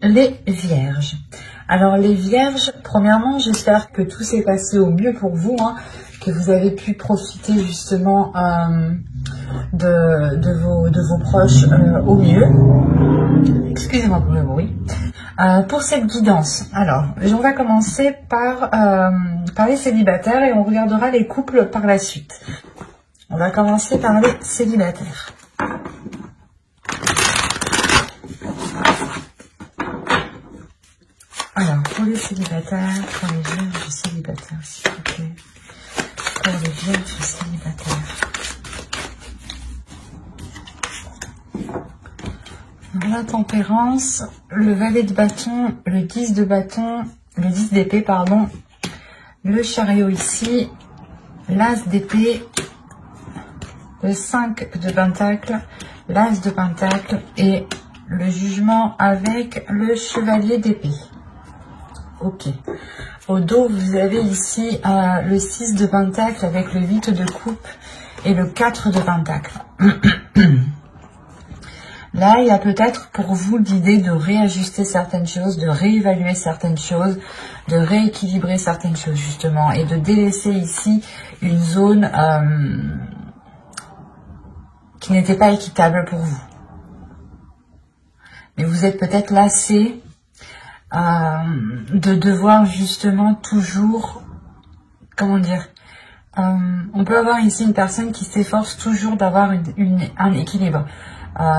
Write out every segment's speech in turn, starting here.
Les Vierges. Alors les Vierges, premièrement, j'espère que tout s'est passé au mieux pour vous, que vous avez pu profiter justement de vos proches au mieux. Excusez-moi pour le bruit. Pour cette guidance, alors on va commencer par les célibataires et on regardera les couples par la suite. On va commencer par les célibataires. Alors, pour les célibataires, pour les vierges célibataires, s'il vous plaît. Pour les vierges célibataires. Donc, la tempérance, le valet de bâton, le 10 de bâton, le 10 d'épée, pardon, le chariot ici, l'as d'épée, le 5 de pentacle, l'as de pentacle et le jugement avec le chevalier d'épée. Ok. Au dos, vous avez ici le 6 de pentacle avec le 8 de coupe et le 4 de pentacle. Là, il y a peut-être pour vous l'idée de réajuster certaines choses, de réévaluer certaines choses, de rééquilibrer certaines choses justement et de délaisser ici une zone qui n'était pas équitable pour vous. Mais vous êtes peut-être lassé de devoir justement toujours, comment dire, on peut avoir ici une personne qui s'efforce toujours d'avoir un équilibre.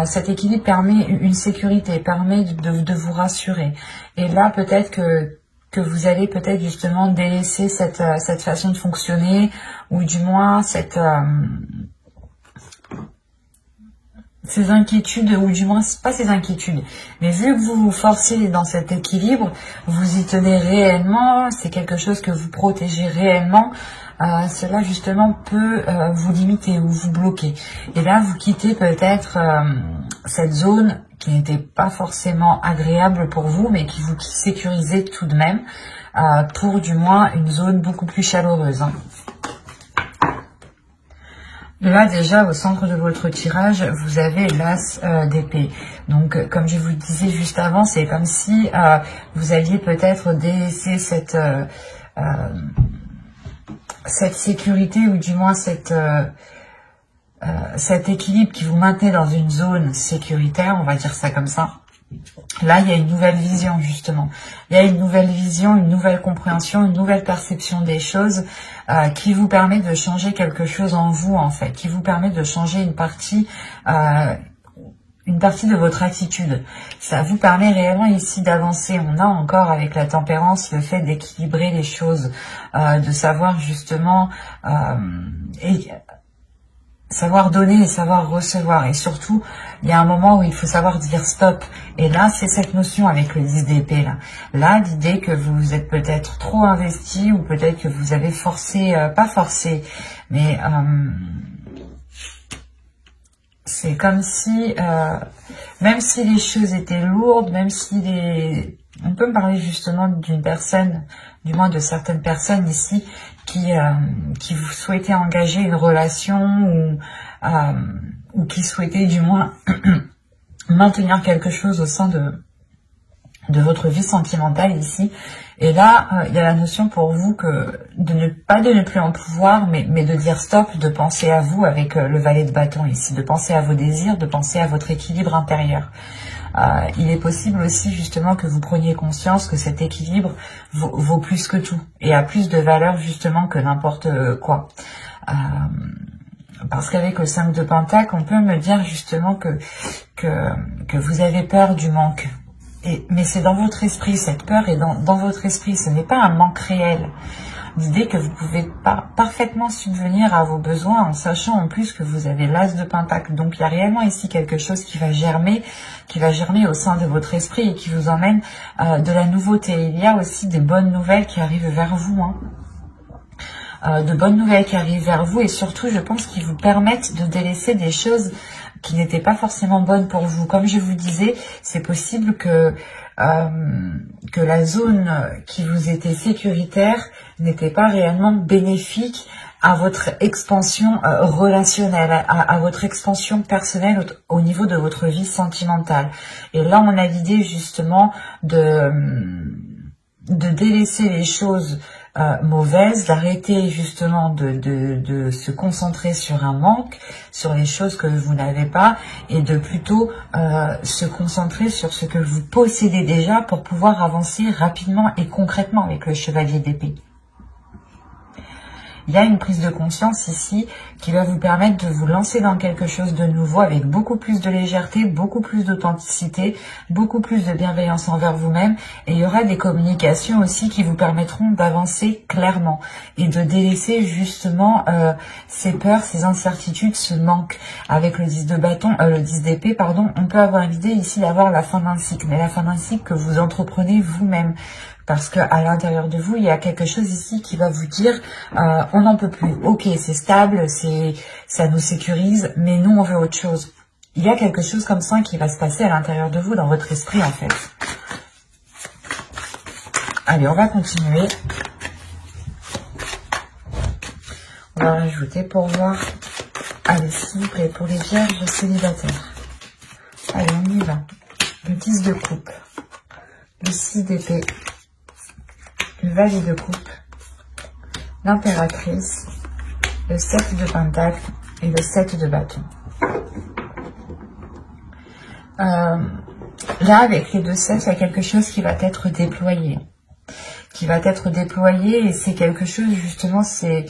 Cet équilibre permet une sécurité, permet de vous rassurer. Et là, peut-être que vous allez peut-être justement délaisser cette façon de fonctionner, ou du moins ces inquiétudes, ou du moins pas ces inquiétudes, mais vu que vous vous forcez dans cet équilibre, vous y tenez réellement, c'est quelque chose que vous protégez réellement, cela justement peut vous limiter ou vous bloquer. Et là, vous quittez peut-être cette zone qui n'était pas forcément agréable pour vous, mais qui vous sécurisait tout de même, pour du moins une zone beaucoup plus chaleureuse. Là, déjà, au centre de votre tirage, vous avez l'as d'épée. Donc, comme je vous le disais juste avant, c'est comme si vous alliez peut-être délaisser cette sécurité, ou du moins cet équilibre qui vous maintenait dans une zone sécuritaire, on va dire ça comme ça. Là, il y a une nouvelle vision, justement. Il y a une nouvelle vision, une nouvelle compréhension, une nouvelle perception des choses qui vous permet de changer quelque chose en vous, en fait, qui vous permet de changer une partie de votre attitude. Ça vous permet réellement ici d'avancer. On a encore avec la tempérance le fait d'équilibrer les choses, de savoir justement savoir donner et savoir recevoir. Et surtout, il y a un moment où il faut savoir dire stop. Et là, c'est cette notion avec le 10 d'épée. Là, l'idée que vous êtes peut-être trop investi, ou peut-être que vous avez forcé, pas forcé, mais c'est comme si, même si les choses étaient lourdes, même si on peut me parler justement d'une personne, du moins de certaines personnes ici, qui vous souhaitaient engager une relation, ou qui souhaitaient du moins maintenir quelque chose au sein de votre vie sentimentale ici. Et là, il y a la notion pour vous de ne plus en pouvoir, mais de dire stop, de penser à vous avec le valet de bâton ici, de penser à vos désirs, de penser à votre équilibre intérieur. Il est possible aussi justement que vous preniez conscience que cet équilibre vaut plus que tout et a plus de valeur justement que n'importe quoi. Parce qu'avec le 5 de pentacle, on peut me dire justement que vous avez peur du manque. Mais c'est dans votre esprit, cette peur est dans votre esprit, ce n'est pas un manque réel. L'idée que vous pouvez parfaitement subvenir à vos besoins en sachant en plus que vous avez l'as de pentacle. Donc il y a réellement ici quelque chose qui va germer au sein de votre esprit et qui vous emmène de la nouveauté. Il y a aussi des bonnes nouvelles qui arrivent vers vous, de bonnes nouvelles qui arrivent vers vous, et surtout je pense qu'ils vous permettent de délaisser des choses qui n'étaient pas forcément bonnes pour vous. Comme je vous disais, c'est possible que la zone qui vous était sécuritaire n'était pas réellement bénéfique à votre expansion relationnelle, à votre expansion personnelle au niveau de votre vie sentimentale. Et là, on a l'idée justement de délaisser les choses mauvaises, d'arrêter justement de se concentrer sur un manque, sur les choses que vous n'avez pas, et de plutôt se concentrer sur ce que vous possédez déjà pour pouvoir avancer rapidement et concrètement avec le chevalier d'épée. Il y a une prise de conscience ici qui va vous permettre de vous lancer dans quelque chose de nouveau avec beaucoup plus de légèreté, beaucoup plus d'authenticité, beaucoup plus de bienveillance envers vous-même. Et il y aura des communications aussi qui vous permettront d'avancer clairement et de délaisser justement ces peurs, ces incertitudes, ce manque. Avec le 10 de bâton, le 10 d'épée, pardon, on peut avoir l'idée ici d'avoir la fin d'un cycle, mais la fin d'un cycle que vous entreprenez vous-même. Parce que à l'intérieur de vous, il y a quelque chose ici qui va vous dire on n'en peut plus. Ok, c'est stable, ça nous sécurise, mais nous, on veut autre chose. Il y a quelque chose comme ça qui va se passer à l'intérieur de vous, dans votre esprit, en fait. Allez, on va continuer. On va rajouter pour voir. Allez, s'il vous plaît, pour les vierges célibataires. Allez, on y va. Le 10 de coupe. Le 6 d'épée. Le valet de coupe, l'impératrice, le 7 de pentacle et le 7 de bâton. Là, avec les deux 7, il y a quelque chose qui va être déployé. Et c'est quelque chose, justement, c'est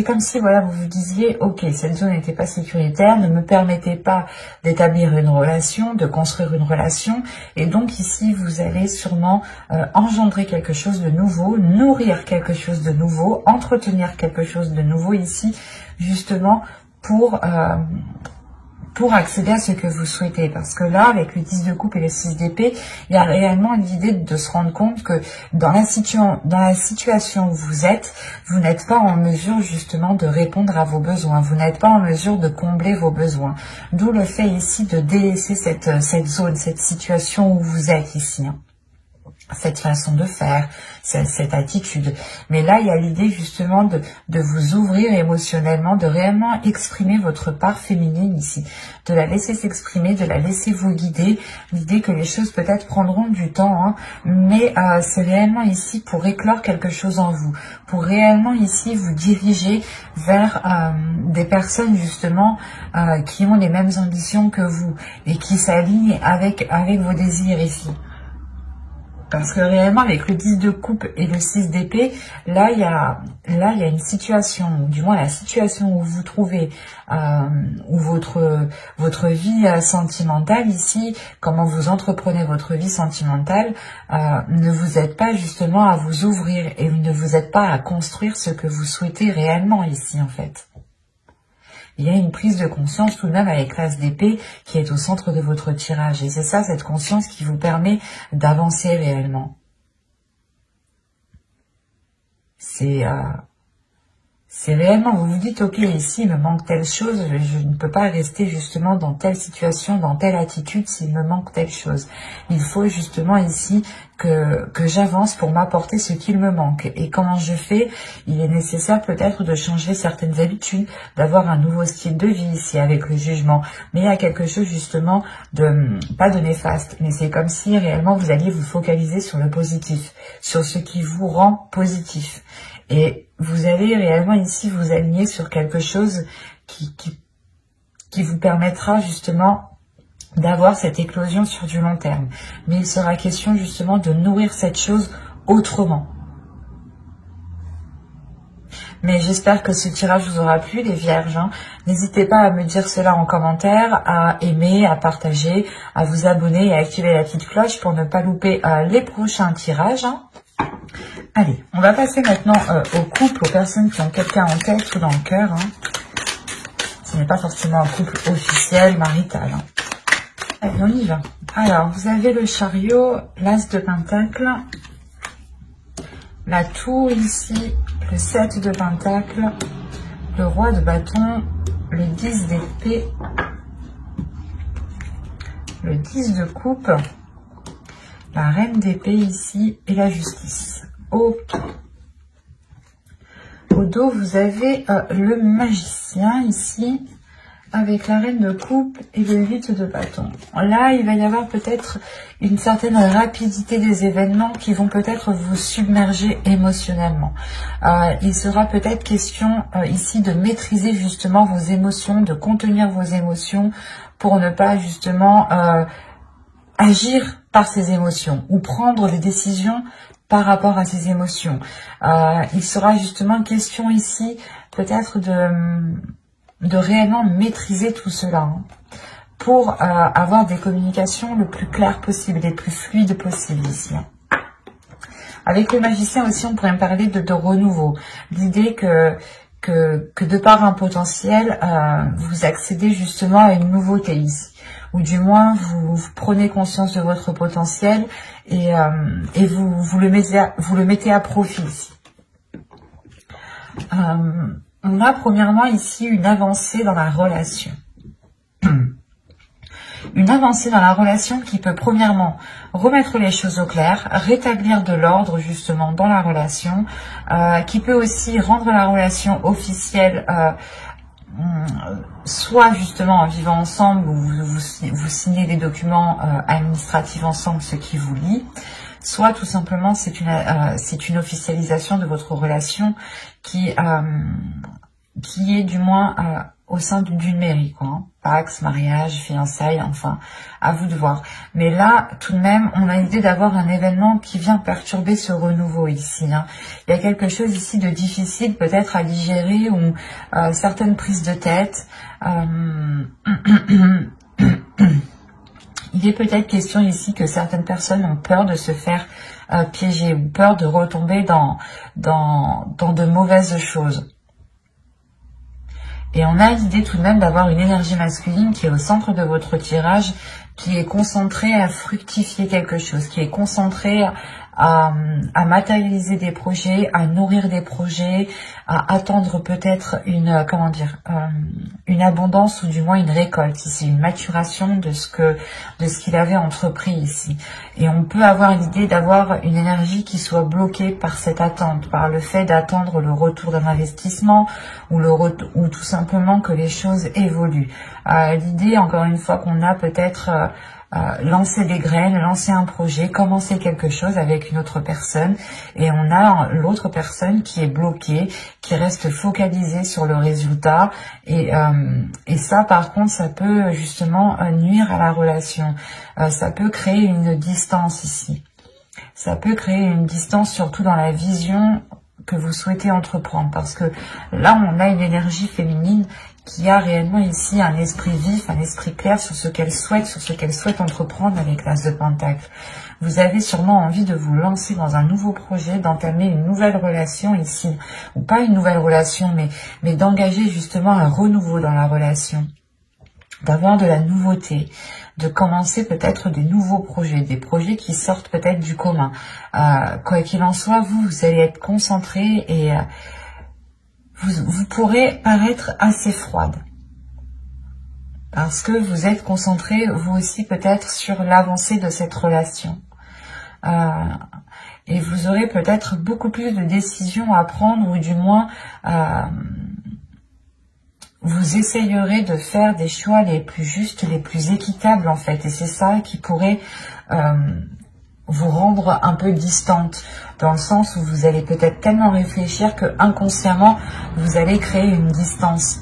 comme si, voilà, vous vous disiez, ok, cette zone n'était pas sécuritaire, ne me permettait pas d'établir une relation, de construire une relation, et donc ici, vous allez sûrement engendrer quelque chose de nouveau, nourrir quelque chose de nouveau, entretenir quelque chose de nouveau ici, justement, pour accéder à ce que vous souhaitez. Parce que là, avec le 10 de coupe et le 6 d'épée, il y a réellement l'idée de se rendre compte que dans la situation où vous êtes, vous n'êtes pas en mesure justement de répondre à vos besoins. Vous n'êtes pas en mesure de combler vos besoins. D'où le fait ici de délaisser cette zone, cette situation où vous êtes ici. Cette façon de faire, cette attitude. Mais là, il y a l'idée justement de vous ouvrir émotionnellement, de réellement exprimer votre part féminine ici, de la laisser s'exprimer, de la laisser vous guider. L'idée que les choses peut-être prendront du temps, hein, mais c'est réellement ici pour éclore quelque chose en vous, pour réellement ici vous diriger vers des personnes justement qui ont les mêmes ambitions que vous et qui s'alignent avec vos désirs ici. Parce que réellement, avec le 10 de coupe et le 6 d'épée, là, il y a une situation, du moins la situation où vous vous trouvez, où votre vie sentimentale ici, comment vous entreprenez votre vie sentimentale, ne vous aide pas justement à vous ouvrir et ne vous aide pas à construire ce que vous souhaitez réellement ici, en fait. Il y a une prise de conscience tout de même avec l'as d'épée qui est au centre de votre tirage. Et c'est ça, cette conscience qui vous permet d'avancer réellement. C'est réellement, vous vous dites, ok, ici, il me manque telle chose, je ne peux pas rester justement dans telle situation, dans telle attitude s'il me manque telle chose. Il faut justement ici que j'avance pour m'apporter ce qu'il me manque. Et comment je fais? Il est nécessaire peut-être de changer certaines habitudes, d'avoir un nouveau style de vie ici avec le jugement. Mais il y a quelque chose justement pas de néfaste, mais c'est comme si réellement vous alliez vous focaliser sur le positif, sur ce qui vous rend positif. Et vous allez réellement ici vous aligner sur quelque chose qui vous permettra justement d'avoir cette éclosion sur du long terme. Mais il sera question justement de nourrir cette chose autrement. Mais j'espère que ce tirage vous aura plu, les vierges. Hein. N'hésitez pas à me dire cela en commentaire, à aimer, à partager, à vous abonner et à activer la petite cloche pour ne pas louper les prochains tirages. Hein. Allez, on va passer maintenant au couple, aux personnes qui ont quelqu'un en tête ou dans le cœur. Hein. Ce n'est pas forcément un couple officiel, marital. Hein. Allez, on y va. Alors, vous avez le chariot, l'as de pentacle, la tour ici, le 7 de pentacle, le roi de bâton, le 10 d'épée, le 10 de coupe, la reine d'épée ici et la justice. Ok. au dos, vous avez le magicien ici, avec la reine de coupe et le 8 de bâton. Là, il va y avoir peut-être une certaine rapidité des événements qui vont peut-être vous submerger émotionnellement. Il sera peut-être question ici de maîtriser justement vos émotions, de contenir vos émotions pour ne pas justement agir par ces émotions ou prendre des décisions par rapport à ces émotions. Il sera justement question ici peut-être de réellement maîtriser tout cela hein, pour avoir des communications le plus claires possible, les plus fluides possibles ici. Hein. Avec le magicien aussi, on pourrait me parler de renouveau. L'idée que de par un potentiel, vous accédez justement à une nouveauté ici. Ou du moins, vous prenez conscience de votre potentiel et vous le mettez à profit ici. On a premièrement ici une avancée dans la relation. Une avancée dans la relation qui peut premièrement remettre les choses au clair, rétablir de l'ordre justement dans la relation, qui peut aussi rendre la relation officielle, soit justement en vivant ensemble, où vous signez des documents administratifs ensemble, ce qui vous lie, soit tout simplement c'est une officialisation de votre relation qui est du moins au sein d'une mairie, quoi. Hein. Pax, mariage, fiançailles, enfin, à vous de voir. Mais là, tout de même, on a l'idée d'avoir un événement qui vient perturber ce renouveau ici. Hein. Il y a quelque chose ici de difficile peut-être à digérer ou certaines prises de tête. Il est peut-être question ici que certaines personnes ont peur de se faire piéger ou peur de retomber dans de mauvaises choses. Et on a l'idée tout de même d'avoir une énergie masculine qui est au centre de votre tirage, qui est concentrée à fructifier quelque chose, qui est concentrée à matérialiser des projets, à nourrir des projets, à attendre peut-être une abondance ou du moins une récolte ici, une maturation de ce qu'il avait entrepris ici. Et on peut avoir l'idée d'avoir une énergie qui soit bloquée par cette attente, par le fait d'attendre le retour d'un investissement ou tout simplement que les choses évoluent. L'idée, encore une fois, qu'on a peut-être lancer des graines, lancer un projet, commencer quelque chose avec une autre personne et on a l'autre personne qui est bloquée, qui reste focalisée sur le résultat et ça par contre ça peut justement nuire à la relation, ça peut créer une distance ici, ça peut créer une distance surtout dans la vision que vous souhaitez entreprendre parce que là on a une énergie féminine qui a réellement ici un esprit vif, un esprit clair sur ce qu'elle souhaite entreprendre avec l'As de Pentacle. Vous avez sûrement envie de vous lancer dans un nouveau projet, d'entamer une nouvelle relation ici, ou pas une nouvelle relation, mais d'engager justement un renouveau dans la relation, d'avoir de la nouveauté, de commencer peut-être des nouveaux projets, des projets qui sortent peut-être du commun. Quoi qu'il en soit, vous allez être concentré et vous pourrez paraître assez froide parce que vous êtes concentré vous aussi peut-être sur l'avancée de cette relation et vous aurez peut-être beaucoup plus de décisions à prendre ou du moins vous essayerez de faire des choix les plus justes, les plus équitables en fait et c'est ça qui pourrait vous rendre un peu distante, dans le sens où vous allez peut-être tellement réfléchir que inconsciemment vous allez créer une distance.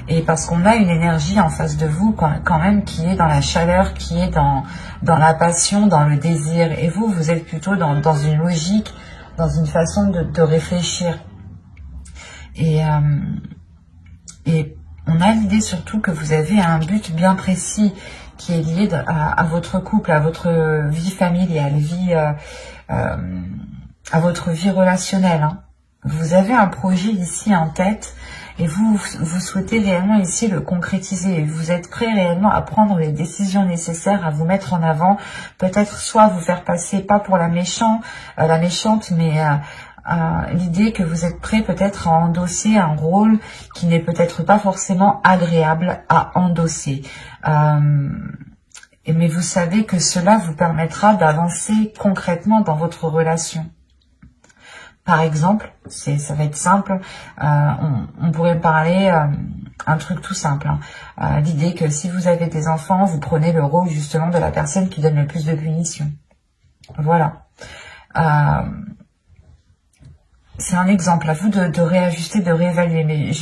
Et parce qu'on a une énergie en face de vous quand même qui est dans la chaleur, qui est dans la passion, dans le désir. Et vous êtes plutôt dans une logique, dans une façon de réfléchir. Et on a l'idée surtout que vous avez un but bien précis qui est lié à votre couple, à votre vie familiale, à votre vie relationnelle. Hein. Vous avez un projet ici en tête et vous souhaitez réellement ici le concrétiser. Vous êtes prêt réellement à prendre les décisions nécessaires, à vous mettre en avant, peut-être soit vous faire passer, pas pour la méchante, mais l'idée que vous êtes prêt peut-être à endosser un rôle qui n'est peut-être pas forcément agréable à endosser. Mais vous savez que cela vous permettra d'avancer concrètement dans votre relation. Par exemple, ça va être simple, on pourrait parler un truc tout simple. L'idée que si vous avez des enfants, vous prenez le rôle justement de la personne qui donne le plus de punitions. Voilà. C'est un exemple à vous de réajuster, de réévaluer, mais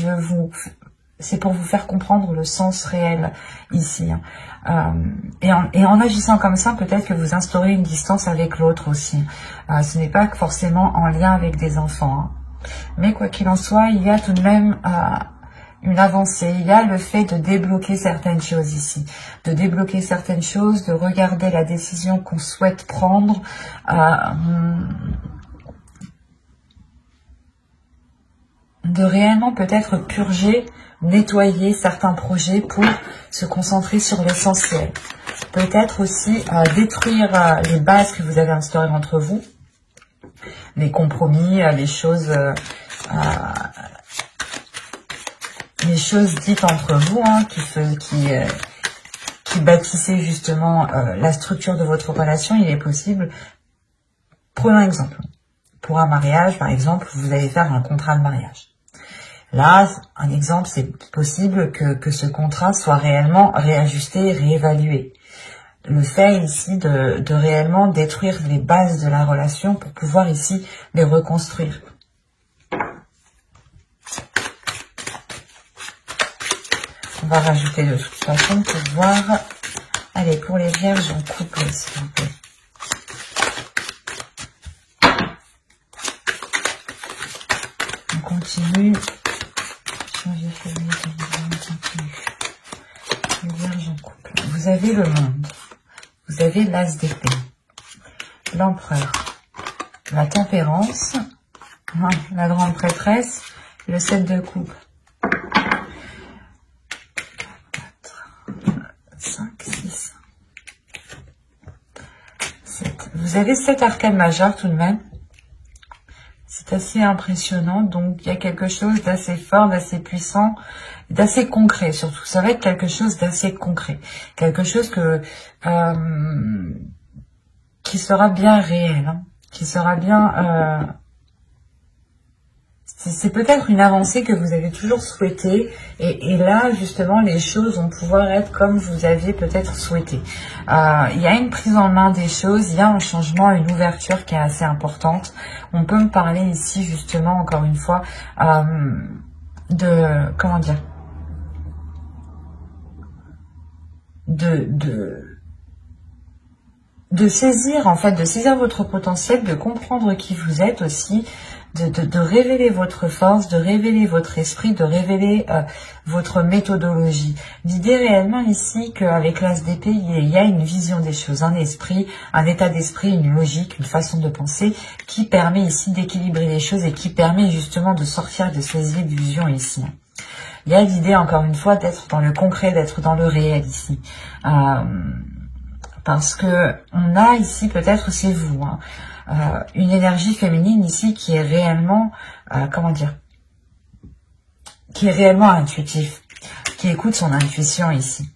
c'est pour vous faire comprendre le sens réel ici. Et en agissant comme ça, peut-être que vous instaurez une distance avec l'autre aussi. Ce n'est pas forcément en lien avec des enfants. Mais quoi qu'il en soit, il y a tout de même une avancée. Il y a le fait de débloquer certaines choses ici. De débloquer certaines choses, de regarder la décision qu'on souhaite prendre. De réellement peut-être purger, nettoyer certains projets pour se concentrer sur l'essentiel. Peut-être aussi détruire les bases que vous avez instaurées entre vous, les compromis, les choses dites entre vous, qui bâtissaient justement la structure de votre relation. Il est possible, prenons un exemple, pour un mariage par exemple, vous allez faire un contrat de mariage. Là, un exemple, c'est possible que ce contrat soit réellement réajusté, réévalué. Le fait ici de réellement détruire les bases de la relation pour pouvoir ici les reconstruire. On va rajouter de toute façon pour voir. Allez, pour les vierges en couple, s'il vous plaît. On continue. Les vierges en couple. Vous avez le monde. Vous avez l'as d'épée. L'empereur. La tempérance. La grande prêtresse. Le 7 de coupe. 5, 6, 7. Vous avez 7 arcades majeures tout de même. C'est assez impressionnant. Donc, il y a quelque chose d'assez fort, d'assez puissant, d'assez concret surtout. Ça va être quelque chose d'assez concret. Quelque chose qui sera bien réel. Qui sera bien... c'est peut-être une avancée que vous avez toujours souhaitée. Et là, justement, les choses vont pouvoir être comme vous aviez peut-être souhaité. Il y a une prise en main des choses, il y a un changement, une ouverture qui est assez importante. On peut me parler ici, justement, encore une fois, comment dire, de saisir, en fait, de saisir votre potentiel, de comprendre qui vous êtes aussi, de révéler votre force, de révéler votre esprit, de révéler votre méthodologie. L'idée réellement ici qu'avec l'as d'épée, il y a une vision des choses, un esprit, un état d'esprit, une logique, une façon de penser qui permet ici d'équilibrer les choses et qui permet justement de sortir de ces illusions ici. Il y a l'idée, encore une fois, d'être dans le concret, d'être dans le réel ici. Parce que on a ici, peut-être c'est vous, une énergie féminine ici qui est réellement, comment dire, qui est réellement intuitif, qui écoute son intuition ici.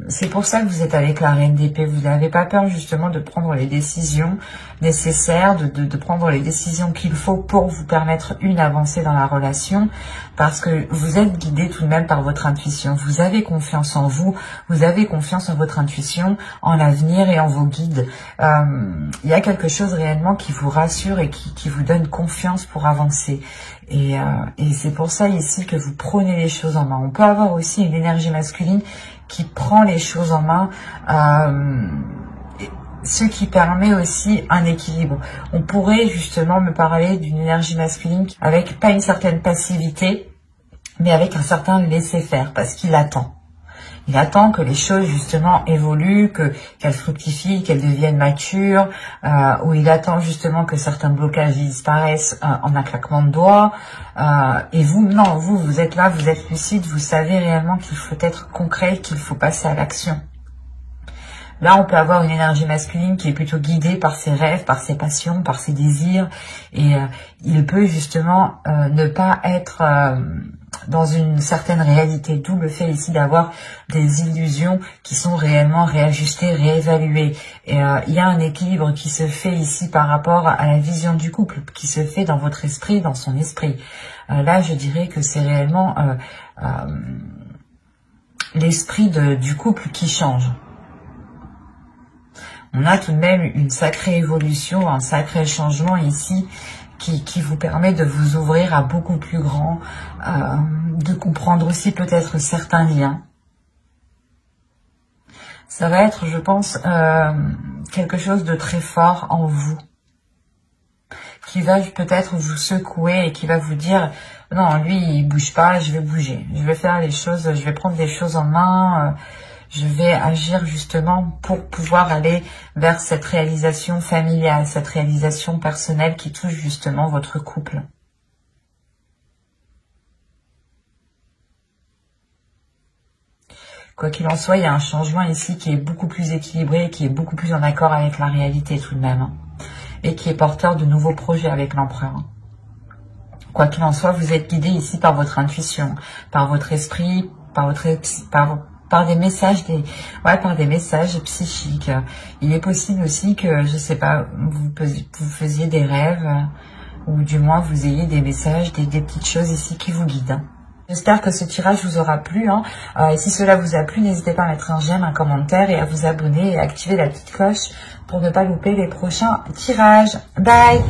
C'est pour ça que vous êtes avec la reine d'épée. Vous n'avez pas peur justement de prendre les décisions nécessaires, de prendre les décisions qu'il faut pour vous permettre une avancée dans la relation, parce que vous êtes guidé tout de même par votre intuition. Vous avez confiance en vous, vous avez confiance en votre intuition, en l'avenir et en vos guides. Il y a quelque chose réellement qui vous rassure et qui vous donne confiance pour avancer. Et c'est pour ça ici que vous prenez les choses en main. On peut avoir aussi une énergie masculine qui prend les choses en main, ce qui permet aussi un équilibre. On pourrait justement me parler d'une énergie masculine avec pas une certaine passivité, mais avec un certain laisser-faire, parce qu'il attend. Il attend que les choses justement évoluent, qu'elles fructifient, qu'elles deviennent matures, ou il attend justement que certains blocages disparaissent en un claquement de doigts. Et vous, non, vous êtes là, vous êtes lucide, vous savez réellement qu'il faut être concret, qu'il faut passer à l'action. Là, on peut avoir une énergie masculine qui est plutôt guidée par ses rêves, par ses passions, par ses désirs, et il peut justement ne pas être dans une certaine réalité, d'où le fait ici d'avoir des illusions qui sont réellement réajustées, réévaluées. Et il y a un équilibre qui se fait ici par rapport à la vision du couple, qui se fait dans votre esprit, dans son esprit. Là, je dirais que c'est réellement l'esprit du couple qui change. On a tout de même une sacrée évolution, un sacré changement ici qui vous permet de vous ouvrir à beaucoup plus grand, de comprendre aussi peut-être certains liens. Ça va être, je pense, quelque chose de très fort en vous, qui va peut-être vous secouer et qui va vous dire « Non, lui, il bouge pas, je vais bouger. Je vais faire les choses, je vais prendre les choses en main. Je vais agir justement pour pouvoir aller vers cette réalisation familiale, cette réalisation personnelle qui touche justement votre couple. » Quoi qu'il en soit, il y a un changement ici qui est beaucoup plus équilibré, qui est beaucoup plus en accord avec la réalité tout de même, et qui est porteur de nouveaux projets avec l'empereur. Quoi qu'il en soit, vous êtes guidé ici par votre intuition, par votre esprit, par des messages, par des messages psychiques. Il est possible aussi que, je sais pas, vous faisiez des rêves, ou du moins vous ayez des messages, des petites choses ici qui vous guident. J'espère que ce tirage vous aura plu. Et si cela vous a plu, n'hésitez pas à mettre un j'aime, un commentaire et à vous abonner et à activer la petite cloche pour ne pas louper les prochains tirages. Bye!